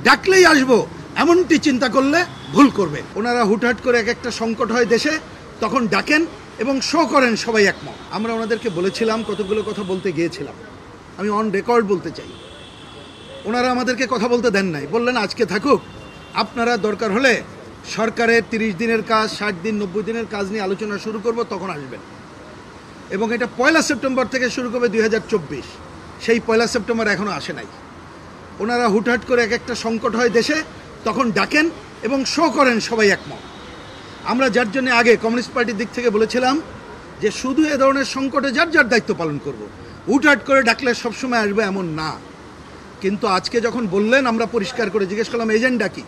ডাকলেই আসবো এমনটি চিন্তা করলে ভুল করবে। ওনারা হুটহাট করে এক একটা সংকট হয় দেশে, তখন ডাকেন এবং শো করেন সবাই একমত। আমরা ওনাদেরকে বলেছিলাম, কতগুলো কথা বলতে গিয়েছিলাম, আমি অন রেকর্ড বলতে চাই। ওনারা আমাদেরকে কথা বলতে দেন নাই, বললেন আজকে থাকুক, আপনারা দরকার হলে সরকারের 30 দিনের কাজ, 60 দিন, 90 দিনের কাজ নিয়ে আলোচনা শুরু করব, তখন আসবেন। এবং এটা 1 সেপ্টেম্বর থেকে শুরু করবে 2024। সেই 1 সেপ্টেম্বর এখনও আসে নাই। ওনারা হুটহাট করে এক একটা সংকট হয় দেশে, তখন ডাকেন এবং শো করেন সবাই একমত। আমরা যার জন্য আগে কমিউনিস্ট পার্টির দিক থেকে বলেছিলাম যে শুধু এ ধরনের সংকটে যার যার দায়িত্ব পালন করব, হুটহাট করে ডাকলে সবসময় আসবে এমন না। কিন্তু আজকে যখন বললেন, আমরা পরিষ্কার করে জিজ্ঞেস করলাম এজেন্ডা কি।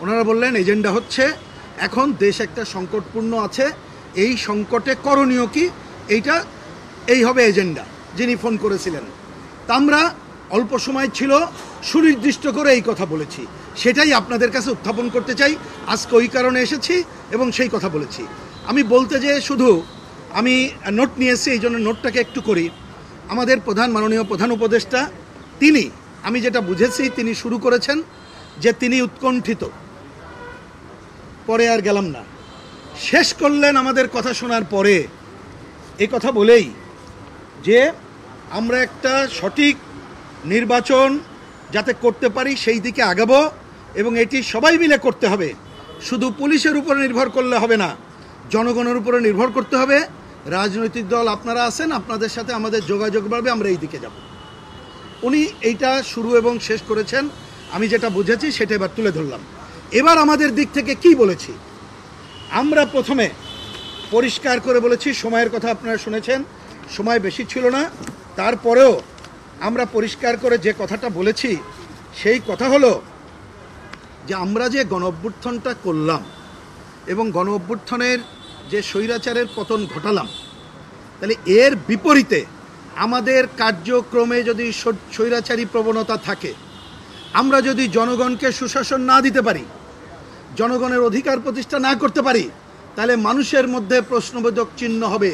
ওনারা বললেন এজেন্ডা হচ্ছে এখন দেশ একটা সংকটপূর্ণ আছে, এই সংকটে করণীয় কি, এই হবে এজেন্ডা। যিনি ফোন করেছিলেন, তা আমরা অল্প সময় ছিল, সুনির্দিষ্ট করে এই কথা বলেছি, সেটাই আপনাদের কাছে উত্থাপন করতে চাই। আজকে ওই কারণে এসেছি এবং সেই কথা বলেছি। আমি বলতে যে শুধু আমি নোট নিয়েছি, এই জন্য নোটটাকে একটু করি। আমাদের মাননীয় প্রধান উপদেষ্টা, তিনি, আমি যেটা বুঝেছি, তিনি শুরু করেছেন যে তিনি উৎকণ্ঠিত, পরে আর গেলাম না, শেষ করলেন আমাদের কথা শোনার পরে এই কথা বলেই যে আমরা একটা সঠিক নির্বাচন যাতে করতে পারি সেই দিকে আগাবো, এবং এটি সবাই মিলে করতে হবে। শুধু পুলিশের উপরে নির্ভর করলে হবে না, জনগণের উপরে নির্ভর করতে হবে। রাজনৈতিক দল আপনারা আছেন, আপনাদের সাথে আমাদের যোগাযোগ বাড়বে, আমরা এই দিকে যাব। উনি এইটা শুরু এবং শেষ করেছেন। আমি যেটা বুঝেছি সেটা এবার তুলে ধরলাম। এবার আমাদের দিক থেকে কি বলেছি, আমরা প্রথমে পরিষ্কার করে বলেছি, সময়ের কথা আপনারা শুনেছেন, সময় বেশি ছিল না, তারপরেও আমরা পরিষ্কার করে যে কথাটা বলেছি সেই কথা হলো যে আমরা যে গণ অভ্যুত্থানটা করলাম এবং গণ অভ্যুত্থানের যে স্বৈরাচারের পতন ঘটালাম, তাহলে এর বিপরীতে আমাদের কার্যক্রমে যদি স্বৈরাচারী প্রবণতা থাকে, আমরা যদি জনগণকে সুশাসন না দিতে পারি, জনগণের অধিকার প্রতিষ্ঠা না করতে পারি, তাহলে মানুষের মধ্যে প্রশ্নবোধক চিহ্ন হবে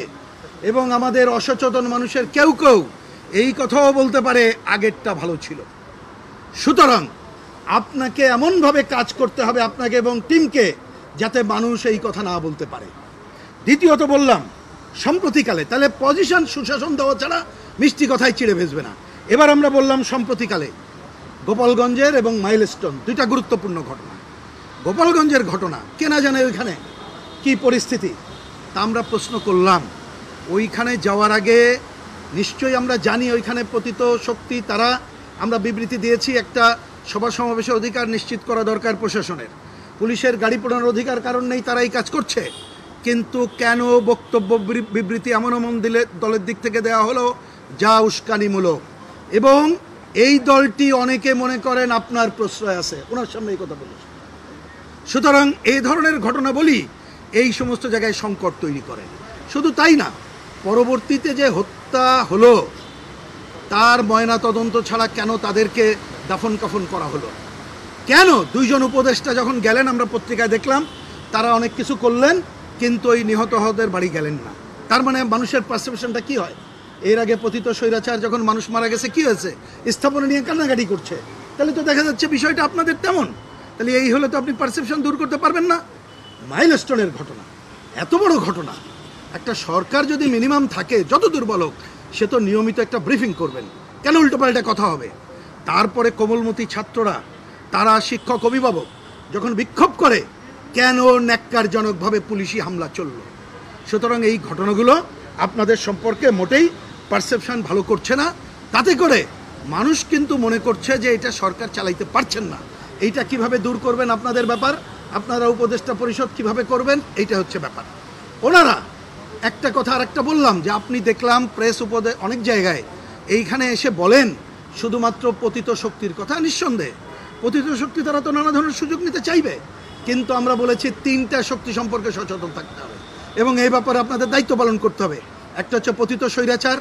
এবং আমাদের অসচেতন মানুষের কেউ কেউ এই কথাও বলতে পারে আগেরটা ভালো ছিল। সুতরাং আপনাকে এমনভাবে কাজ করতে হবে, আপনাকে এবং টিমকে, যাতে মানুষ এই কথা না বলতে পারে। দ্বিতীয়ত বললাম সম্প্রতিকালে, তাহলে পজিশন সুশাসন দেওয়া ছাড়া মিষ্টি কথায় চিড়ে ভেসবে না। এবার আমরা বললাম সম্প্রতিকালে গোপালগঞ্জের এবং মাইলস্টোন দুইটা গুরুত্বপূর্ণ ঘটনা। গোপালগঞ্জের ঘটনা, কে না জানে ওইখানে কি পরিস্থিতি, তা আমরা প্রশ্ন করলাম। ওইখানে যাওয়ার আগে নিশ্চয়ই আমরা জানি ওইখানে পতিত শক্তি, তারা, আমরা বিবৃতি দিয়েছি, একটা সভা সমাবেশের অধিকার নিশ্চিত করা দরকার প্রশাসনের, পুলিশের গাড়ি পোড়ানোর অধিকার কারণ নেই, তারা এই কাজ করছে। কিন্তু কেন বক্তব্য বিবৃতি এমন দলের দিক থেকে দেওয়া হলো যা উস্কানিমূলক, এবং এই দলটি অনেকে মনে করেন আপনার প্রশ্রয় আছে, ওনার সামনে এই কথা বলেছে। সুতরাং এই ধরনের ঘটনা বলি এই সমস্ত জায়গায় সংকট তৈরি করে। শুধু তাই না, পরবর্তীতে যে হত্যা হলো তার ময়না তদন্ত ছাড়া কেন তাদেরকে দাফন কাফন করা হলো, কেন দুইজন উপদেষ্টা যখন গেলেন, আমরা পত্রিকায় দেখলাম, তারা অনেক কিছু করলেন কিন্তু ওই নিহতদের বাড়ি গেলেন না। তার মানে মানুষের পারসেপশনটা কি হয়, এর আগে পতিত স্বৈরাচার যখন মানুষ মারা গেছে কি হয়েছে, স্থাপনা নিয়ে কান্নাকাটি করছে, তাহলে তো দেখা যাচ্ছে বিষয়টা আপনাদের তেমন। তাহলে এই হলে তো আপনি পারসেপশন দূর করতে পারবেন না। মাইলস্টোনের ঘটনা, এত বড় ঘটনা, একটা সরকার যদি মিনিমাম থাকে, যত দুর্বল হোক, সে তো নিয়মিত একটা ব্রিফিং করবেন, কেন উল্টোপাল্টা কথা হবে। তারপরে কোমলমতি ছাত্ররা, তারা শিক্ষক অভিভাবক যখন বিক্ষোভ করে, কেন ন্যাক্কারজনকভাবে পুলিশি হামলা চলল। সুতরাং এই ঘটনাগুলো আপনাদের সম্পর্কে মোটেই পারসেপশন ভালো করছে না, তাতে করে মানুষ কিন্তু মনে করছে যে এটা সরকার চালাইতে পারছেন না। এইটা কিভাবে দূর করবেন আপনাদের ব্যাপার, আপনারা উপদেষ্টা পরিষদ কিভাবে করবেন, এইটা হচ্ছে ব্যাপার। ওনারা একটা কথা আর একটা বললাম যে আপনি দেখলাম প্রেস অনেক জায়গায় এইখানে এসে বলেন শুধুমাত্র পতিত শক্তির কথা। নিঃসন্দেহে পতিত শক্তি তারা তো নানা ধরনের সুযোগ নিতে চাইবে, কিন্তু আমরা বলেছি 3টা শক্তি সম্পর্কে সচেতন থাকতে হবে এবং এই ব্যাপারে আপনাদের দায়িত্ব পালন করতে হবে। একটা হচ্ছে পতিত স্বৈরাচার,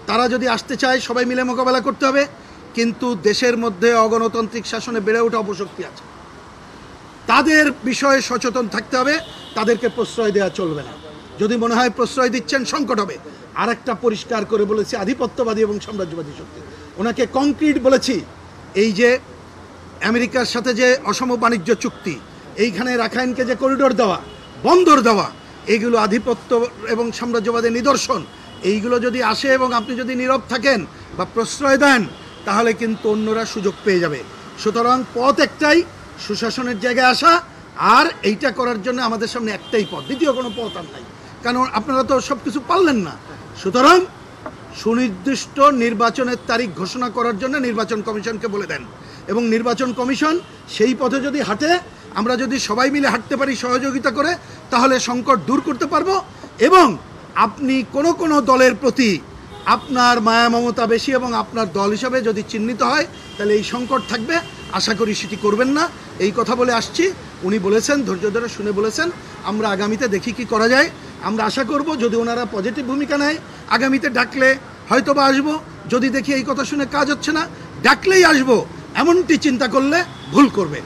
তারা যদি আসতে চায় সবাই মিলে মোকাবেলা করতে হবে, কিন্তু দেশের মধ্যে অগণতান্ত্রিক শাসনে বেড়ে ওঠা অপশক্তি আছে, তাদের বিষয়ে সচেতন থাকতে হবে, তাদেরকে প্রশ্রয় দেওয়া চলবে না। যদি মনে হয় প্রশ্রয় দিচ্ছেন সংকট হবে। আর একটা পরিষ্কার করে বলেছি আধিপত্যবাদী এবং সাম্রাজ্যবাদী শক্তি, ওনাকে কংক্রিট বলেছি। এই যে আমেরিকার সাথে যে অসম বাণিজ্য চুক্তি, এইখানে রাখাইনকে যে করিডোর দেওয়া, বন্দর দেওয়া, এইগুলো আধিপত্য এবং সাম্রাজ্যবাদের নিদর্শন। এইগুলো যদি আসে এবং আপনি যদি নীরব থাকেন বা প্রশ্রয় দেন, তাহলে কিন্তু অন্যরা সুযোগ পেয়ে যাবে। সুতরাং পথ একটাই, সুশাসনের জায়গায় আসা, আর এইটা করার জন্য আমাদের সামনে একটাই পথ, দ্বিতীয় কোনো পথ আর নাই, কারণ আপনারা তো সব কিছু পারলেন না। সুতরাং সুনির্দিষ্ট নির্বাচনের তারিখ ঘোষণা করার জন্য নির্বাচন কমিশনকে বলে দেন, এবং নির্বাচন কমিশন সেই পথে যদি হাঁটে, আমরা যদি সবাই মিলে হাঁটতে পারি সহযোগিতা করে, তাহলে সংকট দূর করতে পারবো। এবং আপনি কোনো দলের প্রতি আপনার মায়া মমতা বেশি এবং আপনার দল হিসাবে যদি চিহ্নিত হয়, তাহলে এই সংকট থাকবে। আশা করি সেটি করবেন না, এই কথা বলে আসছি। উনি বলেছেন, ধৈর্য ধরে শুনে বলেছেন, আমরা আগামীতে দেখি কি করা যায়। আমরা আশা করব যদি ওনারা পজিটিভ ভূমিকা নেয়, আগামীতে ডাকলে হয়তো বা আসবো। যদি দেখি এই কথা শুনে কাজ হচ্ছে না, ডাকলেই আসবো, এমনটি চিন্তা করলে ভুল করবে।